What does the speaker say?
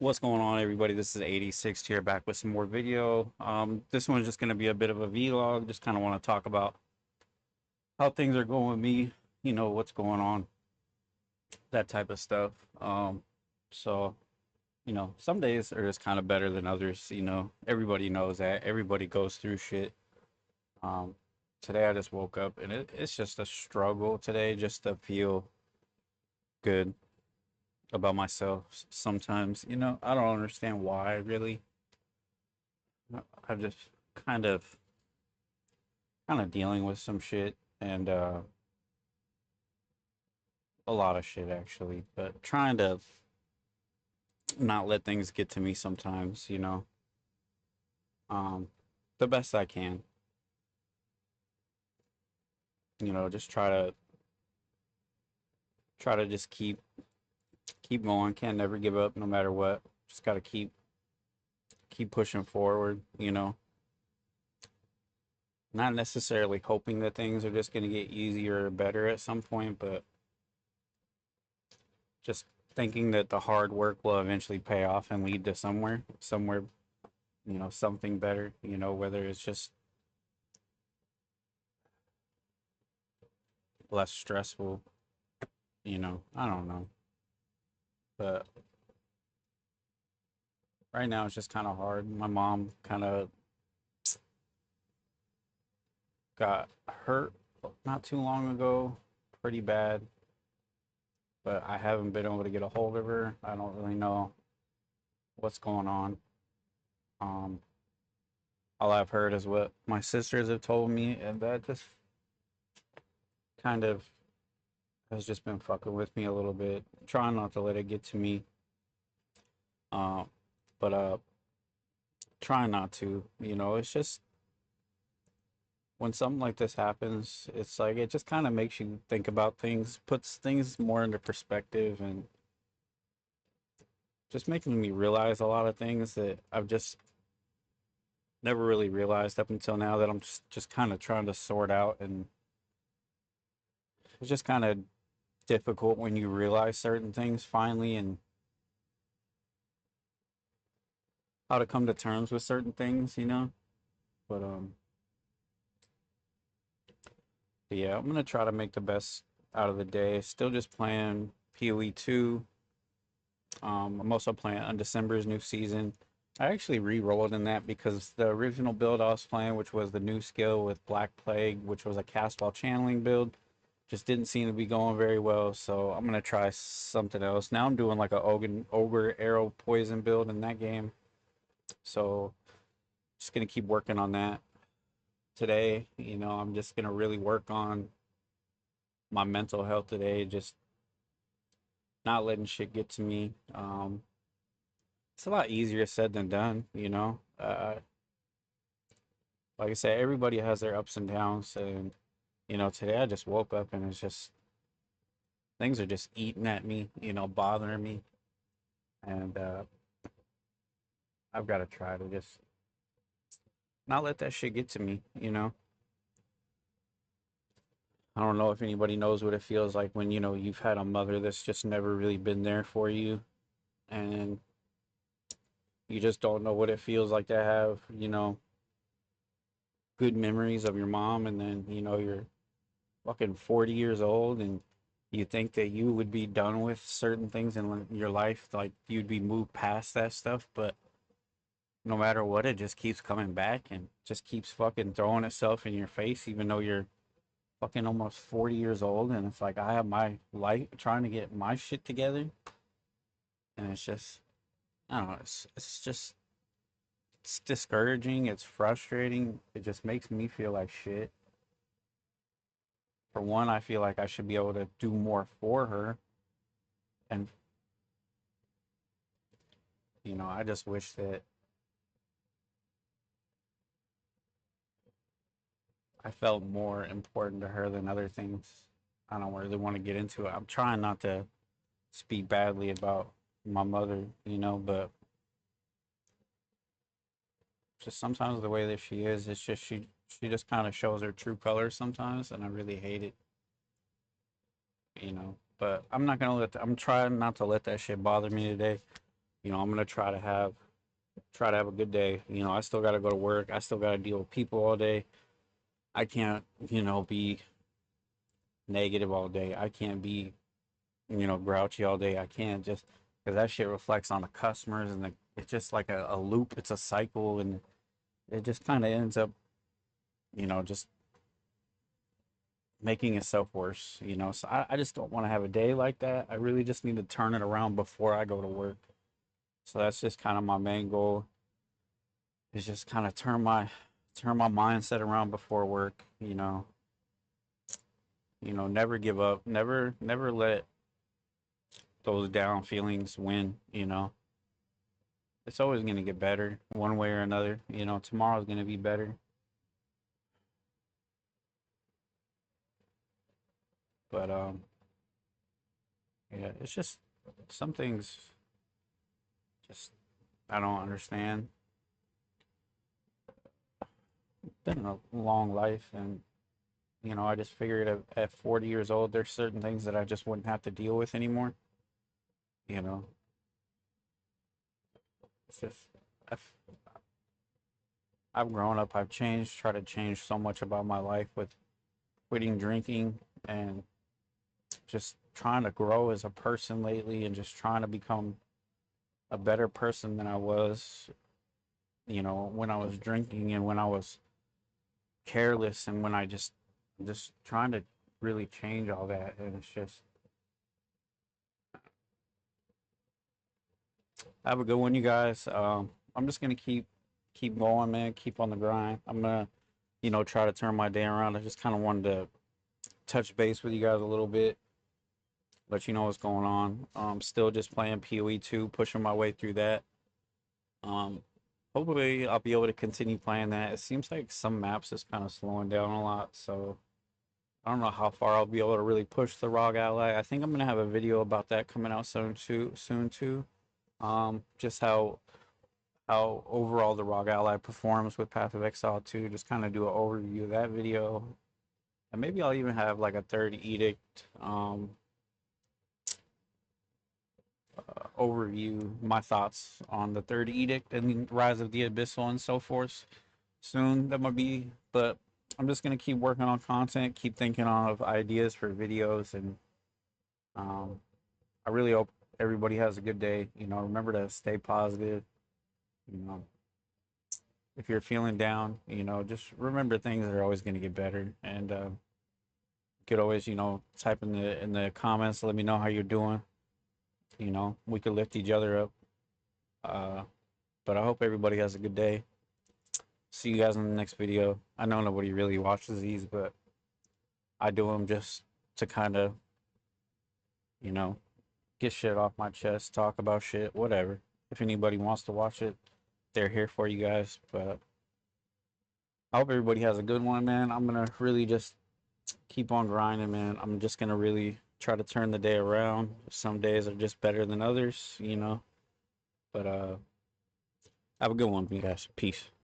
What's going on, everybody? This is 86 here, back with some more video. This one's just going to be a bit of a vlog. Just kind of want to talk about how things are going with me, what's going on, that type of stuff. So, some days are just kind of better than others. Everybody knows that. Everybody goes through shit. Um, Today I just woke up and it's just a struggle today just to feel good about myself sometimes. I don't understand why, really. I'm just kind of dealing with some shit and a lot of shit actually, but trying to not let things get to me sometimes, um the best I can, just try to just keep going, can't never give up no matter what. Just got to keep pushing forward, not necessarily hoping that things are just going to get easier or better at some point, but just thinking that the hard work will eventually pay off and lead to somewhere, something better, whether it's just less stressful, I don't know. But right now it's just kind of hard. My mom kind of got hurt not too long ago, pretty bad, but I haven't been able to get a hold of her. I don't really know what's going on. Um, all I've heard is what my sisters have told me, and that just kind of has just been fucking with me a little bit. Trying not to let it get to me. Uh, but trying not to. It's just when something like this happens, it's like it just kind of makes you think about things, puts things more into perspective, and just making me realize a lot of things that I've just never really realized up until now that I'm just kind of trying to sort out. And it's just kind of difficult when you realize certain things finally and how to come to terms with certain things. But yeah, I'm gonna try to make the best out of the day. Still just playing PoE 2. I'm also playing on December's new season. I actually re-rolled in that because the original build I was playing, which was the new skill with Black Plague, which was a cast while channeling build, just didn't seem to be going very well. So I'm gonna try something else. Now I'm doing like a ogre arrow poison build in that game. So just gonna keep working on that today. I'm just gonna really work on my mental health today. Just not letting shit get to me. It's a lot easier said than done. Like I said, everybody has their ups and downs, and today I just woke up and it's just things are just eating at me, bothering me, and I've got to try to just not let that shit get to me. I don't know if anybody knows what it feels like when you've had a mother that's just never really been there for you, and you just don't know what it feels like to have good memories of your mom, and then you're fucking 40 years old and you think that you would be done with certain things in your life, like you'd be moved past that stuff, but no matter what, it just keeps coming back and just keeps fucking throwing itself in your face, even though you're fucking almost 40 years old. And it's like, I have my life trying to get my shit together. And it's just, I don't know, it's just, it's discouraging. It's frustrating. It just makes me feel like shit. For one, I feel like I should be able to do more for her. And I just wish that I felt more important to her than other things. I don't really want to get into it. I'm trying not to speak badly about my mother, but just sometimes the way that she is, it's just she just kind of shows her true colors sometimes, and I really hate it. But I'm not gonna I'm trying not to let that shit bother me today. I'm gonna try to have a good day. I still gotta go to work. I still gotta deal with people all day. I can't, be negative all day. I can't be, grouchy all day. I can't just because that shit reflects on the customers and it's just like a loop. It's a cycle and it just kind of ends up, just making itself worse. So I just don't want to have a day like that. I really just need to turn it around before I go to work. So that's just kind of my main goal is just kind of turn my mindset around before work. Never give up, never let those down feelings win. It's always going to get better one way or another. Tomorrow's going to be better. But yeah, it's just some things just I don't understand. It's been a long life, and I just figured at 40 years old, there's certain things that I just wouldn't have to deal with anymore. You know, it's just I've I've grown up, I've changed, tried to change so much about my life with quitting drinking and just trying to grow as a person lately, and just trying to become a better person than I was, when I was drinking and when I was careless and when I just trying to really change all that. And it's just have a good one, you guys. I'm just gonna keep going, man. Keep on the grind. I'm gonna, try to turn my day around. I just kind of wanted to touch base with you guys a little bit, let you know what's going on. Still just playing PoE 2, pushing my way through that. Um, Hopefully I'll be able to continue playing that. It seems like some maps is kind of slowing down a lot, so I don't know how far I'll be able to really push the ROG Ally. I think I'm gonna have a video about that coming out soon too. Soon too. Just how overall the ROG Ally performs with Path of Exile 2. Just kind of do an overview of that video, and maybe I'll even have like a third edict overview, my thoughts on the third edict and Rise of the Abyssal and so forth. Soon that might be, but I'm just gonna keep working on content, keep thinking of ideas for videos, and um, I really hope everybody has a good day. Remember to stay positive. You know, if you're feeling down, just remember things are always going to get better. And you could always, type in the comments, let me know how you're doing. We could lift each other up. Uh, but I hope everybody has a good day. See you guys in the next video. I know nobody really watches these, but I do them just to kind of, you know, get shit off my chest, talk about shit, whatever. If anybody wants to watch it, they're here for you guys. But I hope everybody has a good one, man. I'm gonna really just keep on grinding, man. I'm just gonna really try to turn the day around. Some days are just better than others. But have a good one, you guys. Peace.